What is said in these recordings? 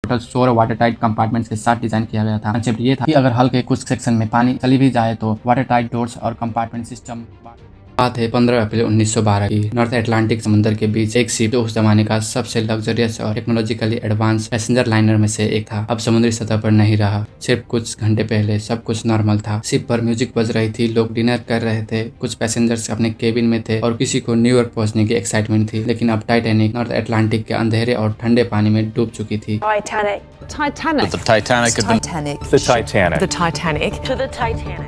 Total 16 water tight compartments के साथ design किया गया था। कंसेप्ट ये था कि अगर हल्के कुछ सेक्शन में पानी चली भी जाए तो वाटर टाइट डोर्स और कंपार्टमेंट सिस्टम। बात है 15 अप्रैल 1912 की। नॉर्थ अटलांटिक समुद्र के बीच एक शिप जो उस जमाने का सबसे लग्जरियस और टेक्नोलॉजिकली एडवांस पैसेंजर लाइनर में से एक था, अब समुद्री सतह पर नहीं रहा। सिर्फ कुछ घंटे पहले सब कुछ नॉर्मल था। शिप पर म्यूजिक बज रही थी, लोग डिनर कर रहे थे, कुछ पैसेंजर्स अपने केबिन में थे और किसी को न्यूयॉर्क पहुंचने की एक्साइटमेंट थी। लेकिन अब टाइटैनिक नॉर्थ अटलांटिक के अंधेरे और ठंडे पानी में डूब चुकी थी।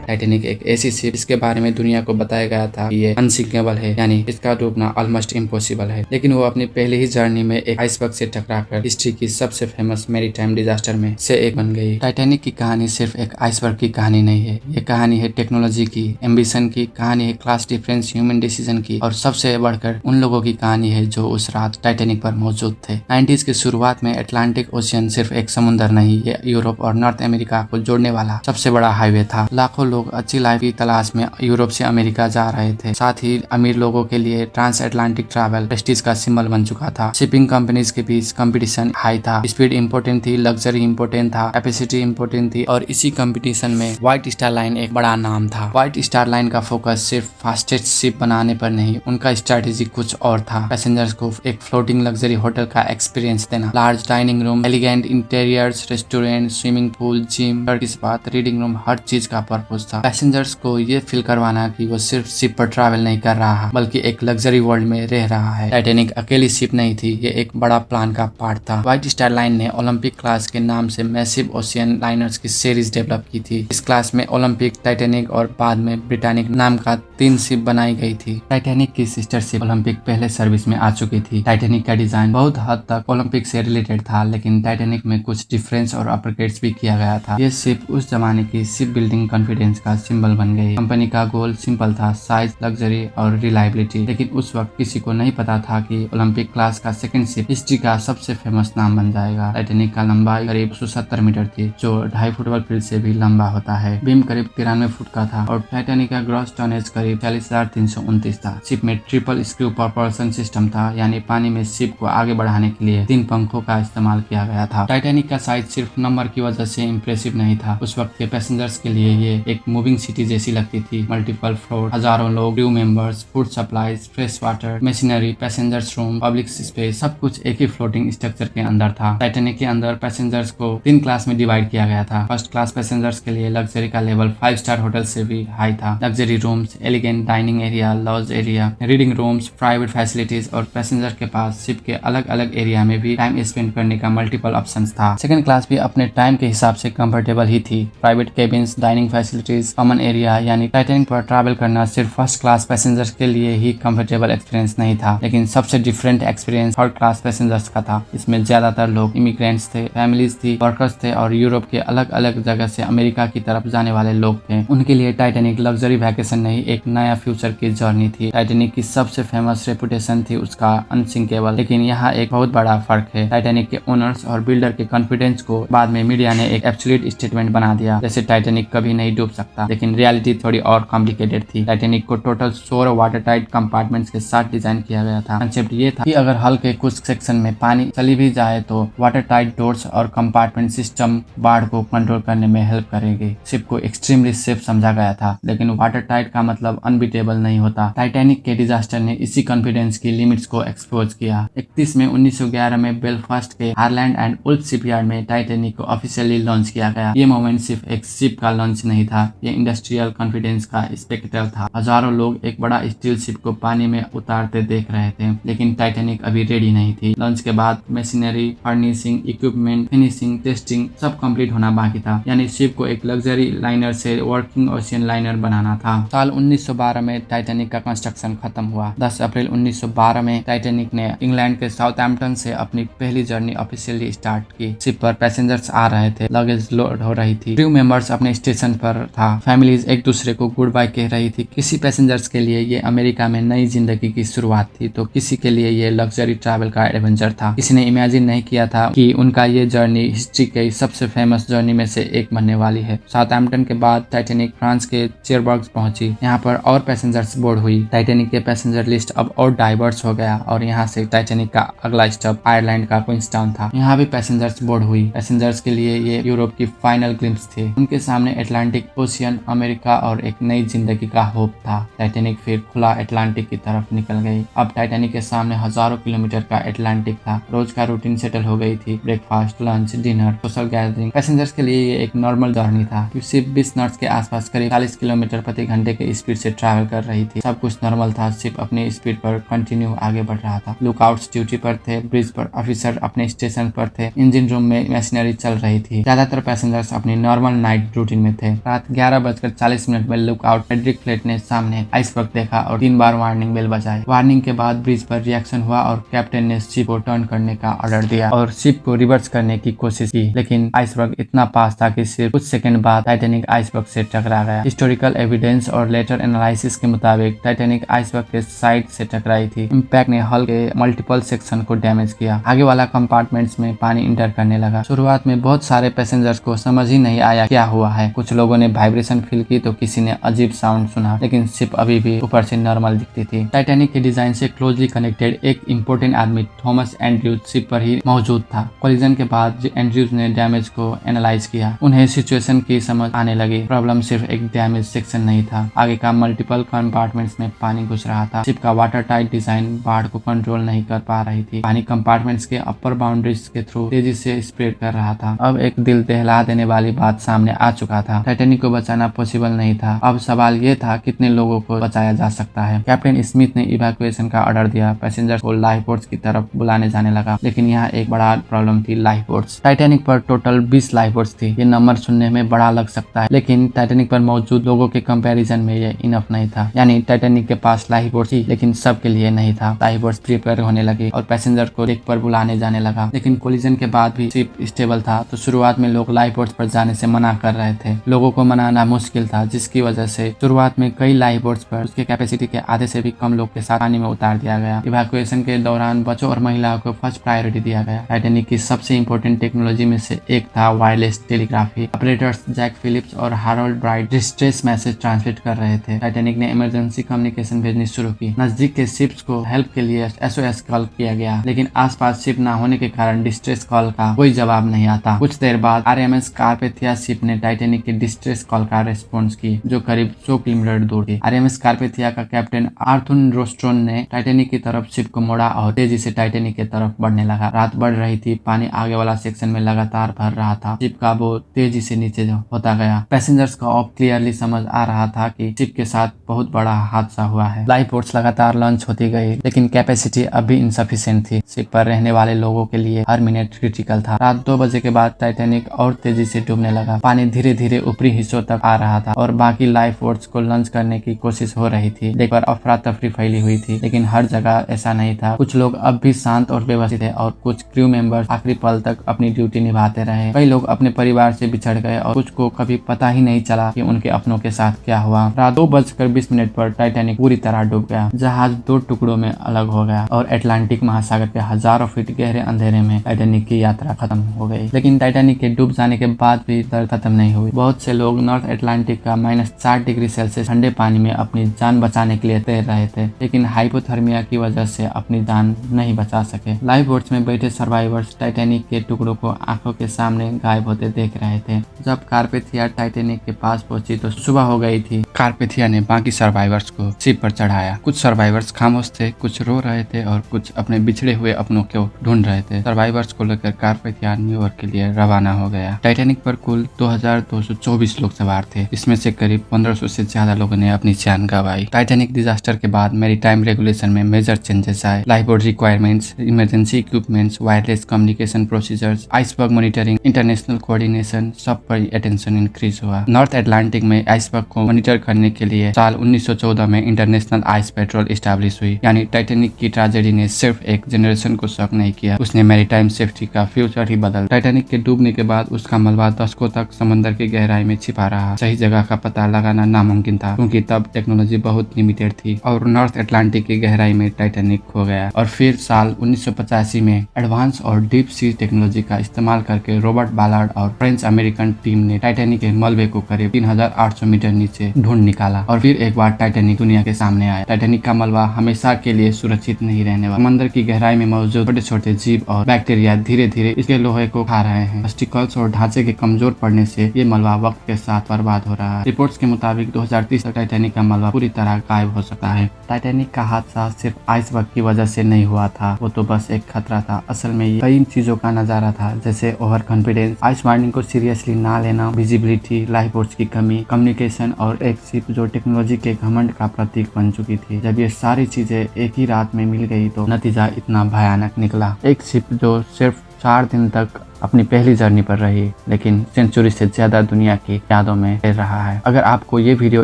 टाइटैनिक एक ऐसी शिप जिसके बारे में दुनिया को बताया गया था कि ये अनसिंकेबल है, यानी इसका डूबना ऑलमोस्ट इम्पॉसिबल है। लेकिन वो अपनी पहली ही जर्नी में एक आइसबर्ग से टकराकर हिस्ट्री की सबसे फेमस मैरीटाइम डिजास्टर में से एक बन गई। टाइटैनिक की कहानी सिर्फ एक आइसबर्ग की कहानी नहीं है, ये कहानी है टेक्नोलॉजी की, एम्बिशन की, कहानी है क्लास डिफरेंस, ह्यूमन डिसीजन की, और सबसे बढ़कर उन लोगों की कहानी है जो उस रात टाइटैनिक पर मौजूद थे। 90s की शुरुआत में अटलांटिक ओशियन सिर्फ एक समुद्र नहीं, ये यूरोप और नॉर्थ अमेरिका को जोड़ने वाला सबसे बड़ा हाईवे था। लाखों लोग अच्छी लाइफ की तलाश में यूरोप से अमेरिका जा रहे थे। साथ ही अमीर लोगों के लिए ट्रांस अटलांटिक ट्रैवल प्रेस्टीज का सिंबल बन चुका था। शिपिंग कंपनीज के बीच कंपटीशन हाई था, स्पीड इंपोर्टेंट थी, लग्जरी इंपोर्टेंट था, कैपेसिटी इंपोर्टेंट थी, और इसी कंपटीशन में व्हाइट स्टार लाइन एक बड़ा नाम था। व्हाइट स्टार लाइन का फोकस सिर्फ फास्टेस्ट शिप बनाने पर नहीं, उनका स्ट्रेटेजी कुछ और था। पैसेंजर्स को एक फ्लोटिंग लग्जरी होटल का एक्सपीरियंस देना, large dining room, elegant interiors, restaurant, swimming pool, gym, spa, reading room, हर चीज का पर्पस था। पैसेंजर्स को ये फील करवाना कि वो सिर्फ शिप पर ट्रैवल नहीं कर रहा बल्कि एक लग्जरी वर्ल्ड में रह रहा है। टाइटैनिक अकेली शिप नहीं थी, ये एक बड़ा प्लान का पार्ट था। व्हाइट स्टार लाइन ने ओलंपिक क्लास के नाम से मैसिव ओशियन लाइनर्स की सीरीज डेवलप की थी। इस क्लास में ओलंपिक, टाइटैनिक और बाद में ब्रिटानिक नाम का 3 शिप बनाई गई थी। टाइटैनिक की सिस्टर शिप ओलंपिक पहले सर्विस में आ चुकी थी। टाइटैनिक का डिजाइन बहुत हद तक ओलंपिक से रिलेटेड था, लेकिन टाइटैनिक में कुछ डिफरेंस और अपग्रेड्स भी किया गया था। ये शिप उस जमाने की शिप बिल्डिंग कॉन्फिडेंस का सिंबल बन गई। कंपनी का गोल सिंपल था, साइज, लग्जरी और रिलायबिलिटी। लेकिन उस वक्त किसी को नहीं पता था कि ओलंपिक क्लास का सेकंड शिप हिस्ट्री का सबसे फेमस नाम बन जाएगा। टाइटैनिक का लंबाई करीब 170 मीटर थी, जो 2.5 फुटबॉल फील्ड से भी लंबा होता है। बीम करीब 93 फुट का था और टाइटैनिक का ग्रॉस टनेज करीब 40,329 था। शिप में ट्रिपल स्क्रू propulsion सिस्टम था, यानी पानी में शिप को आगे बढ़ाने के लिए 3 पंखों का इस्तेमाल किया गया था। टाइटैनिक का साइज सिर्फ नंबर की वजह से इम्प्रेसिव नहीं था, उस वक्त के पैसेंजर्स के लिए ये एक मूविंग सिटी जैसी लगती थी। मल्टीपल फ्लोर, हजारों लोग, crew members, food supplies, fresh water, machinery, passengers room, public space, सब कुछ एक ही फ्लोटिंग स्ट्रक्चर के अंदर था। टाइटैनिक के अंदर पैसेंजर्स को 3 क्लास में डिवाइड किया गया था। फर्स्ट क्लास पैसेंजर्स के लिए लग्जरी का लेवल 5 स्टार होटल से भी हाई था। Luxury rooms, elegant dining area, lodge area, reading rooms, private facilities, और पैसेंजर के पास शिप के अलग अलग एरिया में भी टाइम स्पेंड करने का मल्टीपल ऑप्शंस था। सेकंड क्लास भी अपने टाइम के हिसाब से कंफर्टेबल ही थी। Private cabins, dining facilities, common area, यानी टाइटैनिक पर ट्रैवल करना सिर्फ फर्स्ट क्लास पैसेंजर्स के लिए ही कंफर्टेबल एक्सपीरियंस नहीं था, लेकिन सबसे different experience third class passengers का था। इसमें ज्यादातर लोग इमिग्रेंट्स थे, फैमिलीज थी, वर्कर्स थे और यूरोप के अलग अलग जगह से अमेरिका की तरफ जाने वाले लोग थे। उनके लिए टाइटैनिक लग्जरी वैकेशन नहीं, एक नया फ्यूचर की जर्नी थी। टाइटैनिक की सबसे फेमस रेपुटेशन थी उसका अनसिंकेबल, लेकिन यहाँ एक बहुत बड़ा फर्क है। टाइटैनिक के ओनर्स और बिल्डर के कॉन्फिडेंस को बाद में मीडिया ने एक एब्सोल्यूट स्टेटमेंट बना दिया, जैसे टाइटैनिक कभी नहीं डूब सकता, लेकिन रियलिटी थोड़ी और कॉम्प्लिकेटेड थी। टाइटैनिक को टोटल 16 वाटर टाइट कंपार्टमेंट्स के साथ डिजाइन किया गया था। कंसेप्ट ये था कि अगर हल्के कुछ सेक्शन में पानी चली भी जाए तो वाटर टाइट डोर्स और कंपार्टमेंट सिस्टम बाढ़ को कंट्रोल करने में हेल्प करेंगे। शिप को एक्सट्रीमली सेफ समझा गया था, लेकिन वाटर टाइट का मतलब अनबीटेबल नहीं होता। टाइटैनिक के डिजास्टर ने इसी कॉन्फिडेंस की लिमिट्स को एक्सपोज किया। 31 मई 1911 में बेलफास्ट के हारलैंड एंड उल्फ शिपयार्ड में टाइटैनिक को ऑफिशियली लॉन्च किया गया। ये मोमेंट सिर्फ एक शिप का लॉन्च नहीं था, ये इंडस्ट्रियल कॉन्फिडेंस का स्पेक्टर था। हजारों लोग एक बड़ा स्टील शिप को पानी में उतारते देख रहे थे, लेकिन टाइटैनिक अभी रेडी नहीं थी। लॉन्च के बाद machinery, furnishing, equipment, finishing, testing सब कंप्लीट होना बाकी था, यानी शिप को एक लग्जरी लाइनर से वर्किंग ओशियन लाइनर बनाना था। साल 1912 में टाइटैनिक का कंस्ट्रक्शन खत्म हुआ। 10 अप्रैल 1912 में टाइटैनिक ने इंग्लैंड के साउथहैम्पटन से अपनी पहली जर्नी ऑफिशियली स्टार्ट की। शिप पर पैसेंजर्स आ रहे थे, लगेज लोड हो रही थी, क्रू मेंबर्स अपने स्टेशन पर था, फैमिलीज एक दूसरे को गुड बाय कह रही थी। किसी पैसेंजर पैसेंजर्स के लिए ये अमेरिका में नई जिंदगी की शुरुआत थी, तो किसी के लिए ये लग्जरी ट्रैवल का एडवेंचर था। किसी ने इमेजिन नहीं किया था कि उनका ये जर्नी हिस्ट्री के सबसे फेमस जर्नी में से एक बनने वाली है। साउथहैम्पटन के बाद टाइटैनिक फ्रांस के चेरबर्ग पहुंची। यहाँ पर और पैसेंजर्स बोर्ड हुई। टाइटैनिक के पैसेंजर लिस्ट अब और डाइवर्स हो गया और यहाँ से टाइटैनिक का अगला स्टॉप आयरलैंड का क्वींसटाउन था। यहाँ भी पैसेंजर्स बोर्ड हुई। पैसेंजर्स के लिए ये यूरोप की फाइनल ग्लिम्स थी। उनके सामने अटलांटिक ओशियन, अमेरिका और एक नई जिंदगी का होप था। टाइटैनिक फिर खुला अटलांटिक की तरफ निकल गई। अब टाइटैनिक के सामने हजारों किलोमीटर का अटलांटिक था। रोज का रूटीन सेटल हो गई थी। Breakfast, lunch, dinner, social gathering. Passengers के लिए ये एक नॉर्मल जर्नी था। सिर्फ 20 नॉट्स के आसपास करीब 40 किलोमीटर प्रति घंटे के स्पीड से ट्रैवल कर रही थी। सब कुछ नॉर्मल था। शिप अपनी स्पीड पर कंटिन्यू आगे बढ़ रहा था। लुकआउट्स ड्यूटी पर थे। ब्रिज पर ऑफिसर अपने स्टेशन पर थे। इंजन रूम में मशीनरी चल रही थी। ज्यादातर पैसेंजर्स अपनी नॉर्मल नाइट रूटीन में थे। रात 11:40 में लुकआउट फ्रेडरिक फ्लेट ने सामने आइसबर्ग देखा और 3 बार वार्निंग बेल बजाई। वार्निंग के बाद ब्रिज पर रिएक्शन हुआ और कैप्टन ने शिप को टर्न करने का ऑर्डर दिया और शिप को रिवर्स करने की कोशिश की, लेकिन आइसबर्ग इतना पास था कि सिर्फ कुछ सेकंड बाद टाइटैनिक आइसबर्ग से टकरा गया। हिस्टोरिकल एविडेंस और लेटर एनालिसिस के मुताबिक टाइटैनिक आइसबर्ग के साइड से टकराई थी। इम्पैक्ट ने हल के मल्टीपल सेक्शन को डैमेज किया। आगे वाला कंपार्टमेंट्स में पानी इंटर करने लगा। शुरुआत में बहुत सारे पैसेंजर्स को समझ ही नहीं आया क्या हुआ है। कुछ लोगों ने वाइब्रेशन फील की तो किसी ने अजीब साउंड सुना, लेकिन शिप अभी भी ऊपर से नॉर्मल दिखती थी। टाइटैनिक के डिजाइन से क्लोजली कनेक्टेड एक इम्पोर्टेंट आदमी थॉमस एंड्रयूज शिप पर ही मौजूद था। कोलिजन के बाद एंड्रयूज ने डैमेज को एनालाइज किया। उन्हें सिचुएशन की समझ आने लगी। प्रॉब्लम सिर्फ एक डैमेज सेक्शन नहीं था, आगे का मल्टीपल कंपार्टमेंट्स में पानी घुस रहा था। शिप का वाटर टाइट डिजाइन बाढ़ को कंट्रोल नहीं कर पा रही थी। पानी कंपार्टमेंट्स के अपर बाउंड्रीज के थ्रू तेजी से स्प्रेड कर रहा था। अब एक दिल दहला देने वाली बात सामने आ चुका था। टाइटैनिक को बचाना पॉसिबल नहीं था। अब सवाल ये था कितने लोगों को बचाया जा सकता है। कैप्टन स्मिथ ने इवैक्यूएशन का ऑर्डर दिया। पैसेंजर्स को लाइफ बोट्स की तरफ बुलाने जाने लगा, लेकिन यहाँ एक बड़ा प्रॉब्लम थी, लाइफ बोट्स। टाइटैनिक पर टोटल 20 लाइफ बोट्स थी। ये नंबर सुनने में बड़ा लग सकता है, लेकिन टाइटैनिक पर मौजूद लोगों के कंपैरिजन में ये इनफ नहीं था। यानी टाइटैनिक के पास लाइफ बोट्स थी, लेकिन सबके लिए नहीं था। लाइफ बोट्स प्रिपेयर होने लगी और पैसेंजर को डेक पर बुलाने जाने लगा, लेकिन कोलिजन के बाद भी शिप स्टेबल था, तो शुरुआत में लोग लाइफ बोट्स पर जाने से मना कर रहे थे। लोगों को मनाना मुश्किल था, जिसकी वजह से शुरुआत में कई लाइफ बोट्स पर उसके कैपेसिटी के आधे से भी कम लोग के साथ पानी में उतार दिया गया। इवैक्यूएशन के दौरान बच्चों और महिलाओं को फर्स्ट प्रायोरिटी दिया गया। टाइटैनिक की सबसे इंपॉर्टेंट टेक्नोलॉजी में से एक था wireless telegraphy. Operators Jack Phillips और Harold Bride distress message transmit कर रहे थे। टाइटैनिक ने इमरजेंसी कम्युनिकेशन भेजनी शुरू की। नजदीक के शिप्स को हेल्प के लिए SOS कॉल किया गया, लेकिन आसपास शिप न होने के कारण डिस्ट्रेस कॉल का कोई जवाब नहीं आता। कुछ देर बाद RMS कार्पेथिया शिप ने टाइटैनिक के डिस्ट्रेस कॉल का रेस्पॉन्स की, जो करीब 100 किलोमीटर दूर थी। RMS कार्पेथिया का कैप्टन आर्थुर रोस्ट्रोन ने टाइटैनिक की तरफ शिप को मोड़ा और तेजी से टाइटैनिक की तरफ बढ़ने लगा। रात बढ़ रही थी। पानी आगे वाला सेक्शन में लगातार भर रहा था। शिप का बोझ तेजी से नीचे होता गया। पैसेंजर्स को अब क्लियरली समझ आ रहा था कि शिप के साथ बहुत बड़ा हादसा हुआ है। लाइफ बोट्स लगातार लॉन्च होती गई, लेकिन कैपेसिटी अभी इनसफिशिएंट थी। शिप पर रहने वाले लोगों के लिए हर मिनट क्रिटिकल था। रात 2 बजे के बाद टाइटैनिक और तेजी से डूबने लगा। पानी धीरे धीरे ऊपरी हिस्सों तक आ रहा था और बाकी लाइफ बोट्स को लॉन्च करने की कोशिश हो रही थी। डेक पर अफरा तफरी फैली हुई थी, लेकिन हर जगह ऐसा नहीं था। कुछ लोग अब भी शांत और व्यवस्थित थे और कुछ क्रू मेंबर्स आखिरी पल तक अपनी ड्यूटी निभाते रहे। कई लोग अपने परिवार से बिछड़ गए और कुछ को कभी पता ही नहीं चला कि उनके अपनों के साथ क्या हुआ। रात 2:20 पर टाइटैनिक पूरी तरह डूब गया। जहाज 2 टुकड़ों में अलग हो गया और अटलांटिक महासागर के हजारों फीट गहरे अंधेरे में टाइटैनिक की यात्रा खत्म हो गई। लेकिन टाइटैनिक के डूब जाने के बाद भी दर्द खत्म नहीं हुई। बहुत से लोग नॉर्थ अटलांटिक का -60 डिग्री सेल्सियस ठंडे पानी में अपनी जान बचाने के लिए तैर रहे थे, लेकिन हाइपोथर्मिया की वजह से अपनी जान नहीं बचा सके। लाइफ बोट्स में बैठे सर्वाइवर्स टाइटैनिक के टुकड़ों को आंखों के सामने गायब होते देख रहे थे। जब कार्पेथिया टाइटैनिक के पास पहुंची तो सुबह हो गई थी। कार्पेथिया ने बाकी सर्वाइवर्स को शिप पर चढ़ाया। कुछ सर्वाइवर्स खामोश थे, कुछ रो रहे थे और कुछ अपने बिछड़े हुए अपनों को ढूंढ रहे थे। सर्वाइवर्स को लेकर कार्पेथिया न्यूयॉर्क के लिए रवाना हो गया। टाइटैनिक पर कुल 2224 लोग सवार थे, इसमें से करीब 1500 से ज्यादा लोगों ने अपनी जान गंवाई। टाइटैनिक डिजास्टर के बाद मैरीटाइम रेगुलेशन में मेजर चेंजेस आए। Life boat requirements, emergency equipments, wireless communication procedures, iceberg monitoring, international coordination, सब पर अटेंशन इंक्रीज हुआ। नॉर्थ अटलांटिक में आइसबर्ग को मॉनिटर करने के लिए साल 1914 में इंटरनेशनल आइस पेट्रोल स्टैब्लिश हुई। यानी टाइटैनिक की ट्रेजेडी ने सिर्फ एक जनरेशन को शॉक नहीं किया, उसने मैरीटाइम सेफ्टी का फ्यूचर ही बदल। टाइटैनिक के डूबने के बाद उसका मलबा दशकों तक समंदर की गहराई में छिपा रहा। सही जगह का पता लगाना नामुमकिन था, क्योंकि तब टेक्नोलॉजी बहुत लिमिटेड थी और नॉर्थ अटलांटिक की गहराई में टाइटैनिक खो गया। और फिर साल 1985 में एडवांस और डीप सी टेक्नोलॉजी का इस्तेमाल करके रॉबर्ट बालार्ड और फ्रेंच अमेरिकन टीम ने टाइटैनिक के मलबे को करीब 3800 मीटर नीचे ढूंढ निकाला और फिर एक बार टाइटैनिक दुनिया के सामने आया। टाइटैनिक का मलबा हमेशा के लिए सुरक्षित नहीं रहने वाला। समंदर की गहराई में मौजूद छोटे छोटे जीव और बैक्टीरिया धीरे धीरे इसके लोहे को खा रहे हैं। स्टिकल्स और ढांचे के कमजोर पड़ने से ये मलबा वक्त के साथ बर्बाद हो रहा है। रिपोर्ट्स के मुताबिक 2030 तक टाइटैनिक का मलबा पूरी तरह गायब हो सकता है। टाइटैनिक का हादसा सिर्फ आइसबर्ग की वजह से नहीं हुआ था, वो तो बस एक खतरा था। असल में ये कई चीजों का नजारा था, जैसे ओवर कॉन्फिडेंस, आइस वार्निंग को सीरियसली ना लेना, विजिबिलिटी, लाइफ बोट्स की कमी, कम्युनिकेशन और एक शिप जो टेक्नोलॉजी के घमंड का प्रतीक बन चुकी थी। जब ये सारी चीजें एक ही रात में मिल गई तो नतीजा इतना भयानक निकला। एक शिप जो सिर्फ 4 दिन तक अपनी पहली जर्नी पर रही, लेकिन सेंचुरी से ज्यादा दुनिया की यादों में रह रहा है। अगर आपको ये वीडियो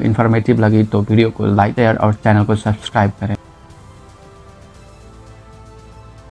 इन्फॉर्मेटिव लगी तो वीडियो को लाइक, शेयर और चैनल को सब्सक्राइब करें।